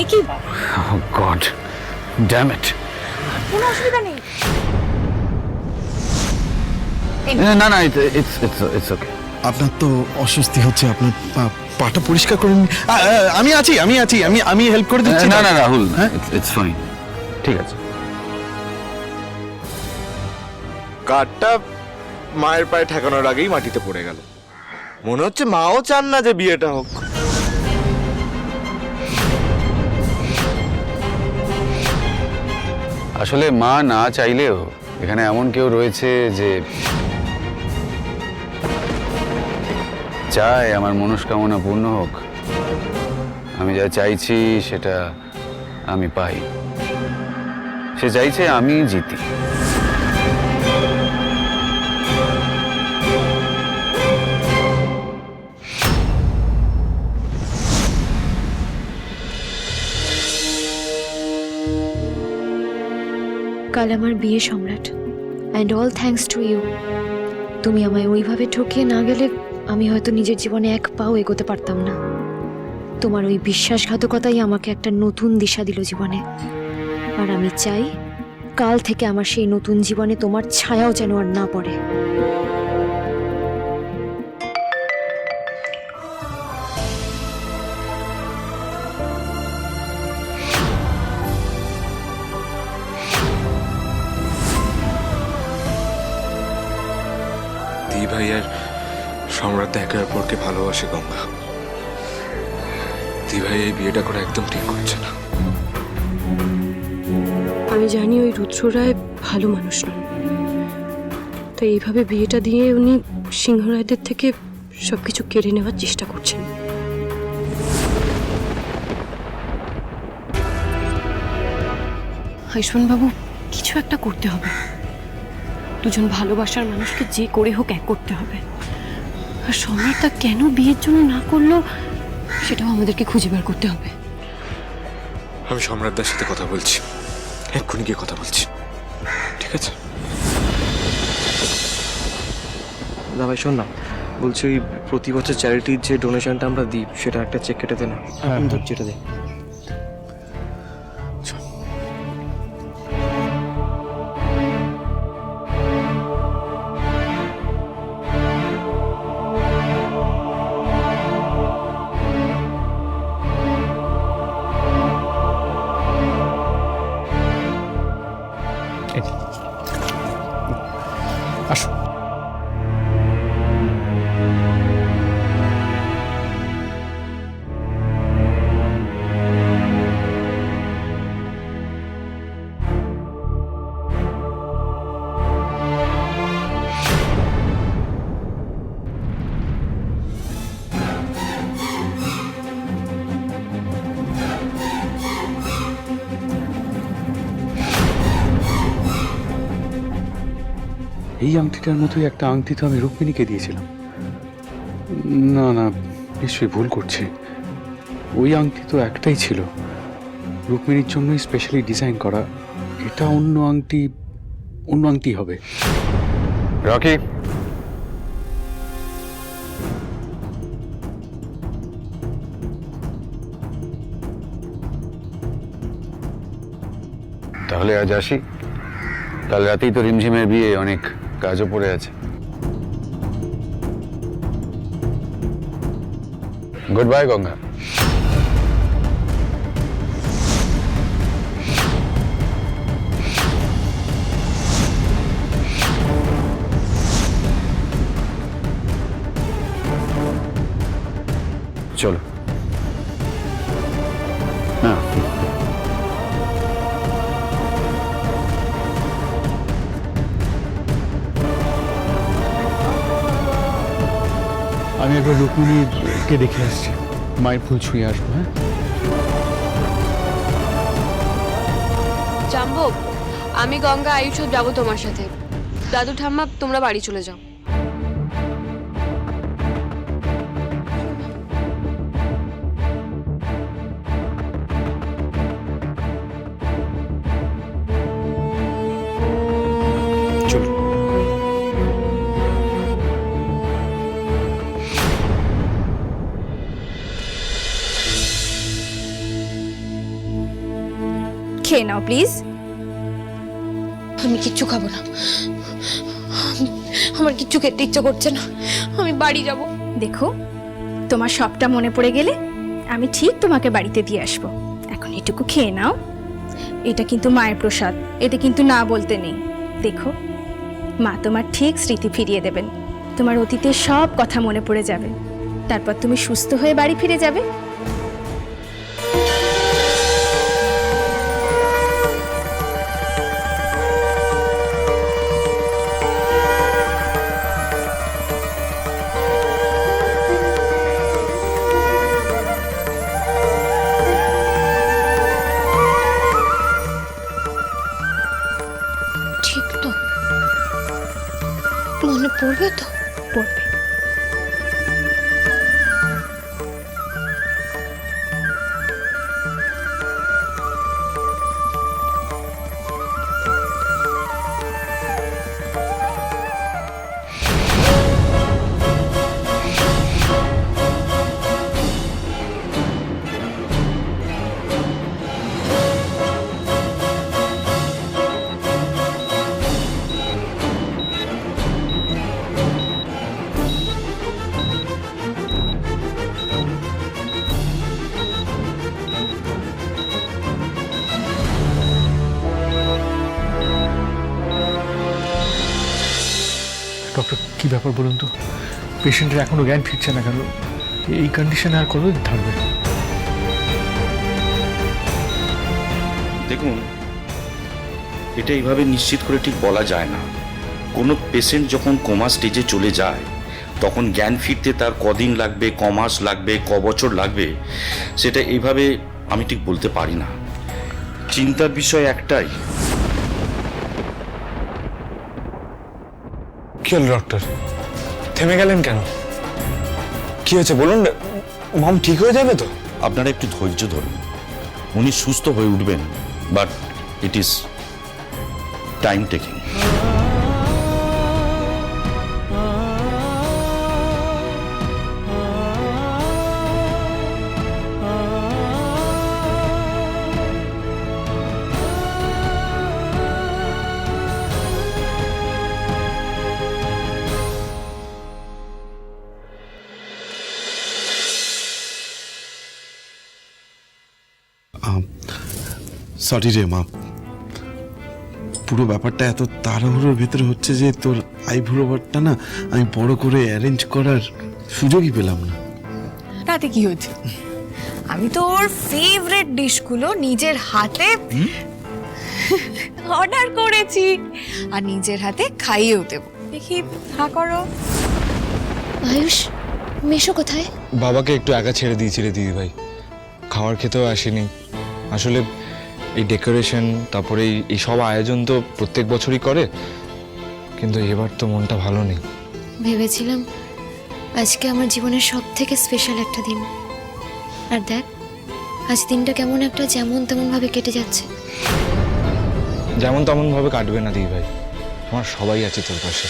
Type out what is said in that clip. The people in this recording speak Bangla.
এ কি? Oh God, damn it! কোনো অসুবিধা নেই। না না, it's okay. আপনার তো অস্বস্তি হচ্ছে, আপনার পাটা পরিষ্কার করে নিন। আমি আছি আমি হেল্প করে দিচ্ছি। না না রাহুল, it's fine. ঠিক আছে। কাঠটা মায়ের পায়ে ঠেকানোর আগেই মাটিতে পড়ে গেল। মনে হচ্ছে মাও চান না যে বিয়েটা হোক। আসলে মা না চাইলেও এখানে এমন কেউ রয়েছে যে চায় আমার মনস্কামনা পূর্ণ হোক। আমি যা চাইছি সেটা আমি পাই। সে চাইছে আমি জিতি। কাল আমার বিয়ে Samrat, and all thanks to you. তুমি আমায় ওইভাবে ঠকিয়ে না গেলে আমি হয়তো নিজের জীবনে এক পাও এগোতে পারতাম না। তোমার ওই বিশ্বাসঘাতকতাই আমাকে একটা নতুন দিশা দিল জীবনে। আর আমি চাই কাল থেকে আমার সেই নতুন জীবনে তোমার ছায়াও যেন আর না পড়ে। দি ভাই আর সম্রাট একে অপরকে ভালোবাসে গঙ্গা। দি ভাই এই বিয়েটা করে একদম ঠিক করছে না। আমি জানি ওই রুদ্র রায় ভালো মানুষ নন, তাই এইভাবে বিয়েটা দিয়ে উনি সিংহরায়দের থেকে সবকিছু কেড়ে নেওয়ার চেষ্টা করছেন। বাবু, কিছু একটা করতে হবে। দুজন ভালোবাসার মানুষকে যে করে হোক এক করতে হবে। আর সম্রাটটা কেন বিয়ের জন্য না করলো সেটাও আমাদেরকে খুঁজে বের করতে হবে। আমি সম্রাটদার সাথে কথা বলছি, এক্ষুনি গিয়ে কথা বলছি, ঠিক আছে? না ভাই শোন না, বলছি ওই প্রতি বছর চ্যারিটির যে ডোনেশনটা আমরা দিই সেটা একটা চেক কেটে দে না। ধরছি এটা দে। আসো। এই আংটিটার মতোই একটা আংটি তো আমি রুক্মিণীকে দিয়েছিলাম। না না, নিশ্চয়ই ভুল করছি। ওই আংটি তো একটাই ছিল, রুক্মিণীর জন্যই স্পেশালি ডিজাইন করা। এটা অন্য আংটি হবে। রকি, তাহলে আজ আসি। কাল রাতেই তো রিমঝিমের বিয়ে, অনেক কাজও পড়ে আছে। Good bye Ganga. চলো। হ্যাঁ, আমি একবার রুক্মিণীকে দেখে আসছি, মায়ের ফুল ছুঁয়ে আসবো। হ্যাঁ, জাম্বো, আমি গঙ্গা আয়ুষ যাবো তোমার সাথে। দাদু ঠাম্মা তোমরা বাড়ি চলে যাও। খেয়ে নাও প্লিজ। আমি কিচ্ছু খাবো না, আমার কিচ্ছু খেতে ইচ্ছা করছে না, আমি বাড়ি যাব। দেখো, তোমার সবটা মনে পড়ে গেলে আমি ঠিক তোমাকে বাড়িতে দিয়ে আসবো। এখন এটুকু খেয়ে নাও, এটা কিন্তু মায়ের প্রসাদ, এতে কিন্তু না বলতে নেই। দেখো, মা তোমার ঠিক স্মৃতি ফিরিয়ে দেবেন, তোমার অতীতের সব কথা মনে পড়ে যাবে, তারপর তুমি সুস্থ হয়ে বাড়ি ফিরে যাবে। ঠিক তো? মনে পড়বে তো? পড়বে। ডক্টর, কি ব্যাপার বলুন তো? পেশেন্টের এখনো জ্ঞান ফিরছে না কেন? এই কন্ডিশনে আর কতদিন থাকবে? দেখুন, এটা এইভাবে নিশ্চিত করে ঠিক বলা যায় না। কোনো পেশেন্ট যখন কোমা স্টেজে চলে যায় তখন জ্ঞান ফিরতে তার কদিন লাগবে, ক মাস লাগবে, ক বছর লাগবে, সেটা এইভাবে আমি ঠিক বলতে পারি না। চিন্তার বিষয় একটাই। কি হলো ডক্টর, থেমে গেলেন কেন? কি হয়েছে বলুন, মম ঠিক হয়ে যাবে তো? আপনারা একটু ধৈর্য ধরুন, উনি সুস্থ হয়ে উঠবেন, but it is time taking. Sorry রে মা, পুরো ব্যাপারটা এত তাড়াহুড়োর ভেতরে হচ্ছে যে তোর আইব্রোটা না আমি বড় করে অ্যারেঞ্জ করার সুযোগই পেলাম না। তাতে কি হচ্ছে, আমি তো ওর ফেভারিট ডিশগুলো নিজের হাতে অর্ডার করেছি আর নিজের হাতে খাইয়েও দেবো। দেখি, হ্যাঁ করো। আয়ুষ, মেশো কোথায়? বাবাকে একটু একা ছেড়ে দিয়েছিলে দিদি ভাই, খাবার খেতেও আসেনি। আসলে এই ডেকোরেশন, তারপরে এই সব আয়োজন তো প্রত্যেক বছরই করে, কিন্তু এবার তো মনটা ভালো নেই। ভেবেছিলাম আজকে আমার জীবনের সব থেকে স্পেশাল একটা দিন, আর দেখ আজ দিনটা কেমন একটা যেমন তেমন ভাবে কেটে যাচ্ছে। যেমন তেমন ভাবে কাটবে না দিদি ভাই, আমার সবাই আছে তোর পাশে।